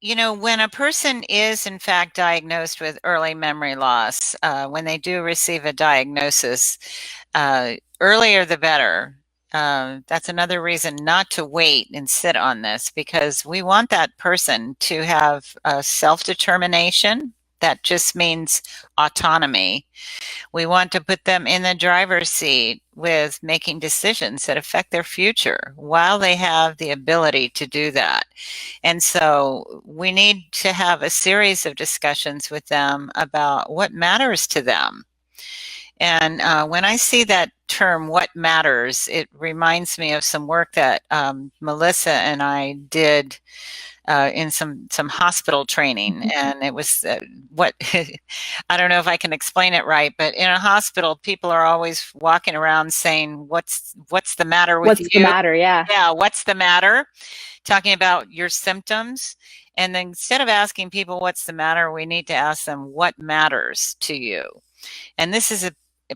When a person is in fact diagnosed with early memory loss, when they do receive a diagnosis, earlier the better. That's another reason not to wait and sit on this, because we want that person to have self-determination. That just means autonomy. We want to put them in the driver's seat with making decisions that affect their future while they have the ability to do that. And so we need to have a series of discussions with them about what matters to them. And when I see that term, what matters, it reminds me of some work that Melissa and I did in some hospital training, and it was what I don't know if I can explain it right, but in a hospital, people are always walking around saying, "What's the matter with What's the you?" matter? Yeah. Yeah, what's the matter? Talking about your symptoms. And then instead of asking people what's the matter, we need to ask them what matters to you. And this is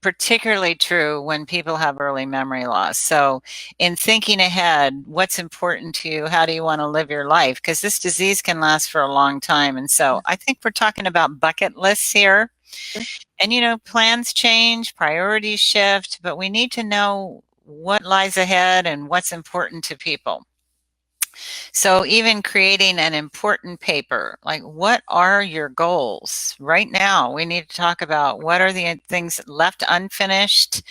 particularly true when people have early memory loss. So, in thinking ahead, what's important to you? How do you want to live your life? Because this disease can last for a long time. And so, I think we're talking about bucket lists here. Sure. And, plans change, priorities shift, but we need to know what lies ahead and what's important to people. So even creating an important paper, like what are your goals? Right now, we need to talk about what are the things left unfinished,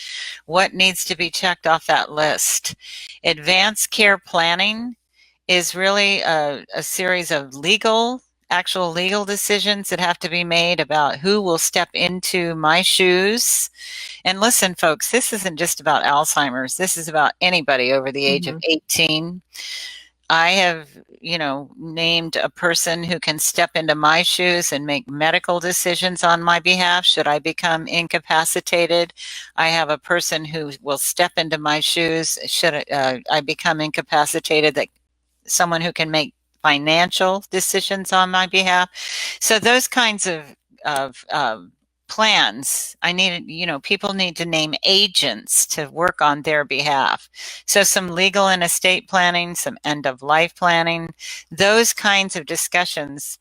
what needs to be checked off that list. Advanced care planning is really a series of actual legal decisions that have to be made about who will step into my shoes. And listen, folks, this isn't just about Alzheimer's. This is about anybody over the age of Hmm. 18. I have, named a person who can step into my shoes and make medical decisions on my behalf should I become incapacitated. I have a person who will step into my shoes should I become incapacitated, that someone who can make financial decisions on my behalf. So those kinds of plans, people need to name agents to work on their behalf. So some legal and estate planning, some end of life planning, those kinds of discussions,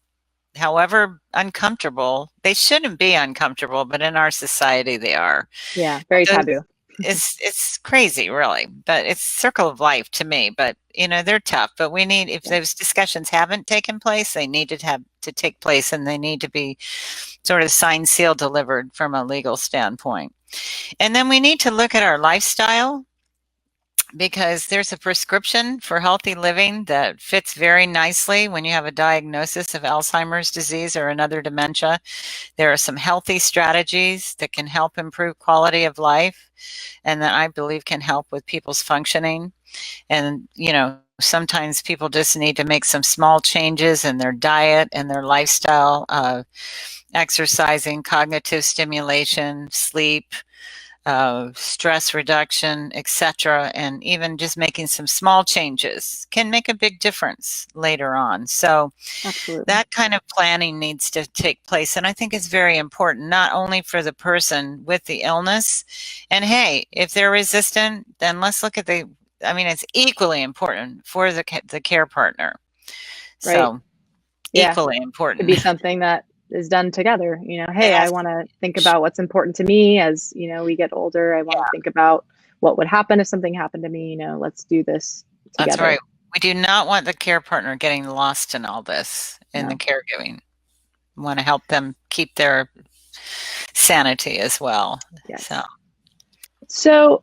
however uncomfortable, they shouldn't be uncomfortable, but in our society they are. Yeah. Very Those, taboo. it's crazy, really, but it's circle of life to me. But they're tough. But we need, if Yeah. those discussions haven't taken place, they need to have to take place, and they need to be sort of signed, sealed, delivered from a legal standpoint. And then we need to look at our lifestyle, because there's a prescription for healthy living that fits very nicely when you have a diagnosis of Alzheimer's disease or another dementia. There are some healthy strategies that can help improve quality of life and that I believe can help with people's functioning. And, sometimes people just need to make some small changes in their diet and their lifestyle, exercising, cognitive stimulation, sleep, stress reduction, etc. And even just making some small changes can make a big difference later on. So Absolutely. that kind of planning needs to take place. And I think it's very important, not only for the person with the illness. And hey, if they're resistant, then let's look at it's equally important for the care partner. Right. So Yeah. equally Could important. be something that is done together. It Hey, I has want to think to, about what's important to me as, we get older. I want to yeah, think about what would happen if something happened to me. Let's do this that's together. right. We do not want the care partner getting lost in all this in the No. caregiving. We want to help them keep their sanity as well. So, Yes. So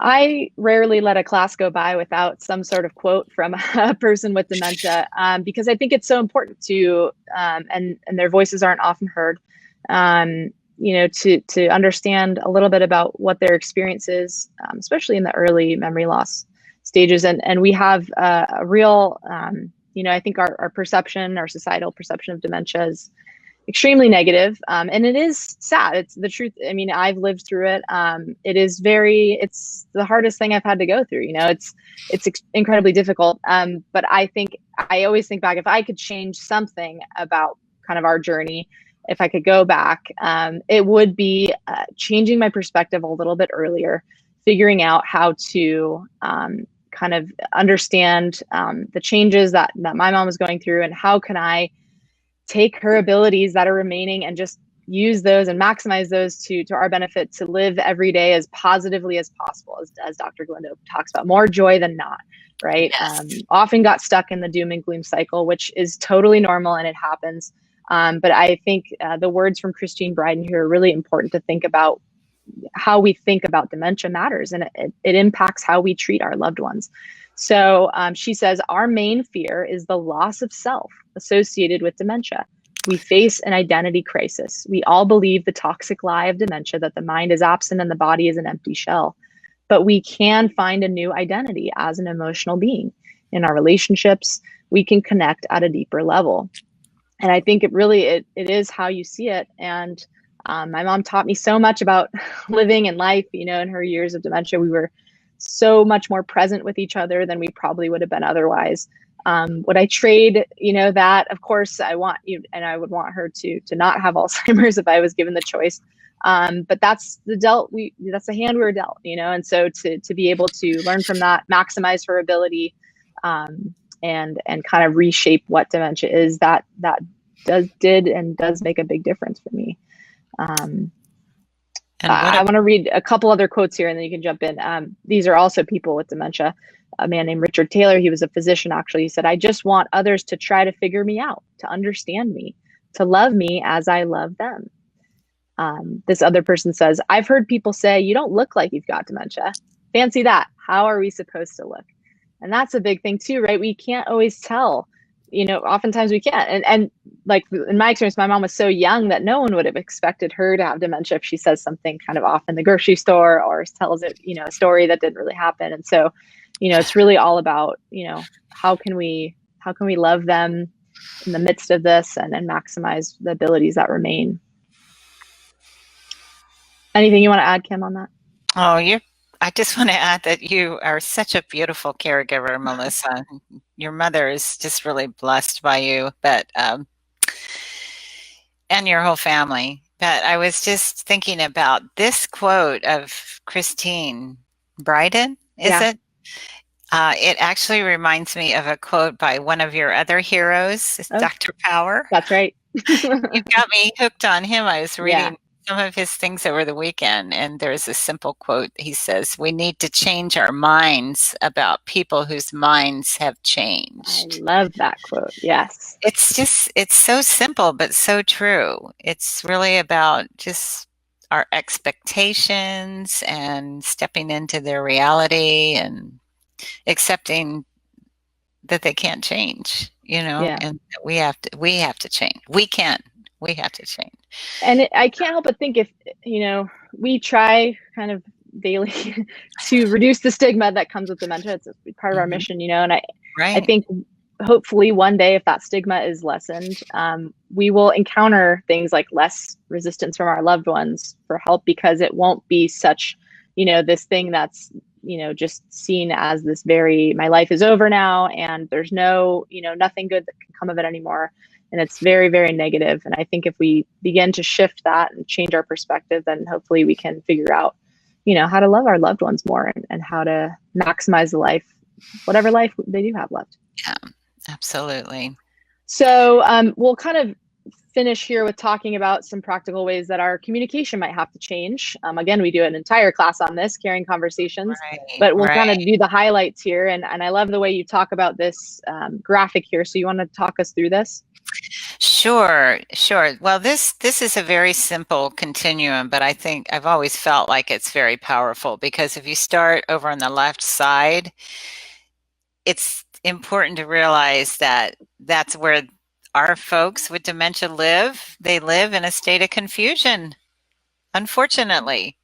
I rarely let a class go by without some sort of quote from a person with dementia, because I think it's so important to, and their voices aren't often heard, to understand a little bit about what their experience is, especially in the early memory loss stages. And we have a real, I think our perception, our societal perception of dementia is extremely negative, and it is sad. It's the truth. I mean, I've lived through it. It's the hardest thing I've had to go through. It's incredibly difficult. But I think I always think back, if I could change something about kind of our journey, if I could go back, it would be changing my perspective a little bit earlier, figuring out how to kind of understand the changes that my mom was going through, and how can I take her abilities that are remaining and just use those and maximize those to our benefit, to live every day as positively as possible, as Dr. Galindo talks about, more joy than not, right? Yes. Often got stuck in the doom and gloom cycle, which is totally normal and it happens. But I think the words from Christine Bryden here are really important to think about. How we think about dementia matters, and it impacts how we treat our loved ones. So she says, our main fear is the loss of self associated with dementia. We face an identity crisis. We all believe the toxic lie of dementia that the mind is absent and the body is an empty shell. But we can find a new identity as an emotional being. In our relationships, we can connect at a deeper level. And I think it is how you see it. And my mom taught me so much about living and life, in her years of dementia. We were so much more present with each other than we probably would have been otherwise. Would I trade, that? Of course I want you, and I would want her to not have Alzheimer's if I was given the choice. But that's that's the hand we were dealt, and so to be able to learn from that, maximize her ability, and kind of reshape what dementia is, that did and does make a big difference for me. I want to read a couple other quotes here and then you can jump in. These are also people with dementia. A man named Richard Taylor, he was a physician actually. He said, I just want others to try to figure me out, to understand me, to love me as I love them. This other person says, I've heard people say, you don't look like you've got dementia. Fancy that. How are we supposed to look? And that's a big thing too, right? We can't always tell. Oftentimes we can't. And like in my experience, my mom was so young that no one would have expected her to have dementia if she says something kind of off in the grocery store or tells it, a story that didn't really happen. And so, it's really all about, how can we love them in the midst of this and maximize the abilities that remain. Anything you want to add, Kim, on that? Oh, I just want to add that you are such a beautiful caregiver, Melissa. Your mother is just really blessed by you, and your whole family. But I was just thinking about this quote of Christine Bryden, is it? It actually reminds me of a quote by one of your other heroes, Dr. Power. That's right. You got me hooked on him. I was reading some of his things over the weekend, and there's a simple quote. He says, we need to change our minds about people whose minds have changed. I love that quote. Yes. It's so simple, but so true. It's really about just our expectations and stepping into their reality and accepting that they can't change, and we have to change. We have to change. And I can't help but think if, we try kind of daily to reduce the stigma that comes with dementia. It's part of our mission, and I think hopefully one day, if that stigma is lessened, we will encounter things like less resistance from our loved ones for help, because it won't be such, this thing that's, just seen as this my life is over now and there's no, nothing good that can come of it anymore. And it's very, very negative. And I think if we begin to shift that and change our perspective, then hopefully we can figure out, how to love our loved ones more and how to maximize the life, whatever life they do have left. Yeah, absolutely. So we'll kind of finish here with talking about some practical ways that our communication might have to change. Again, we do an entire class on this, Caring Conversations, but we'll kind of do the highlights here. And I love the way you talk about this graphic here. So you want to talk us through this? Sure. Well, this is a very simple continuum, but I think I've always felt like it's very powerful, because if you start over on the left side, it's important to realize that that's where our folks with dementia live. They live in a state of confusion, unfortunately.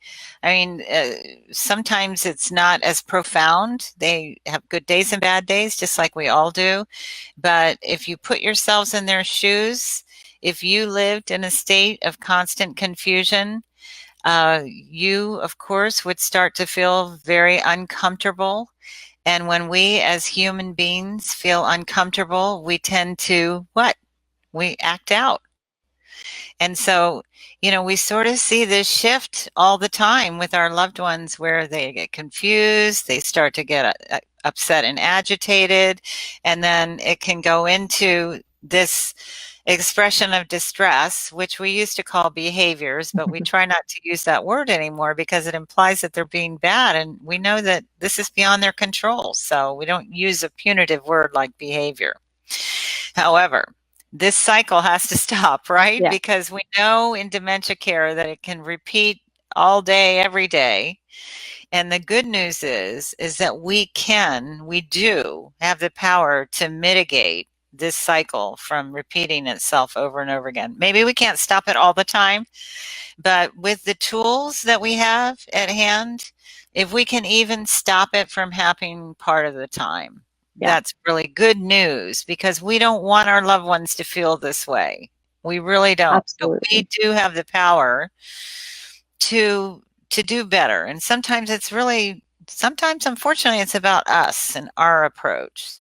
I mean, sometimes it's not as profound. They have good days and bad days, just like we all do. But if you put yourselves in their shoes, if you lived in a state of constant confusion, you, of course, would start to feel very uncomfortable. And when we as human beings feel uncomfortable, we tend to what? We act out. And so, we sort of see this shift all the time with our loved ones, where they get confused, they start to get upset and agitated, and then it can go into this expression of distress, which we used to call behaviors, but we try not to use that word anymore because it implies that they're being bad, and we know that this is beyond their control, so we don't use a punitive word like behavior. However, this cycle has to stop, right? Yeah. Because we know in dementia care that it can repeat all day, every day. And the good news is that we do have the power to mitigate this cycle from repeating itself over and over again. Maybe we can't stop it all the time, but with the tools that we have at hand, if we can even stop it from happening part of the time, that's really good news, because we don't want our loved ones to feel this way. We really don't. Absolutely. But we do have the power to do better. And sometimes unfortunately, it's about us and our approach.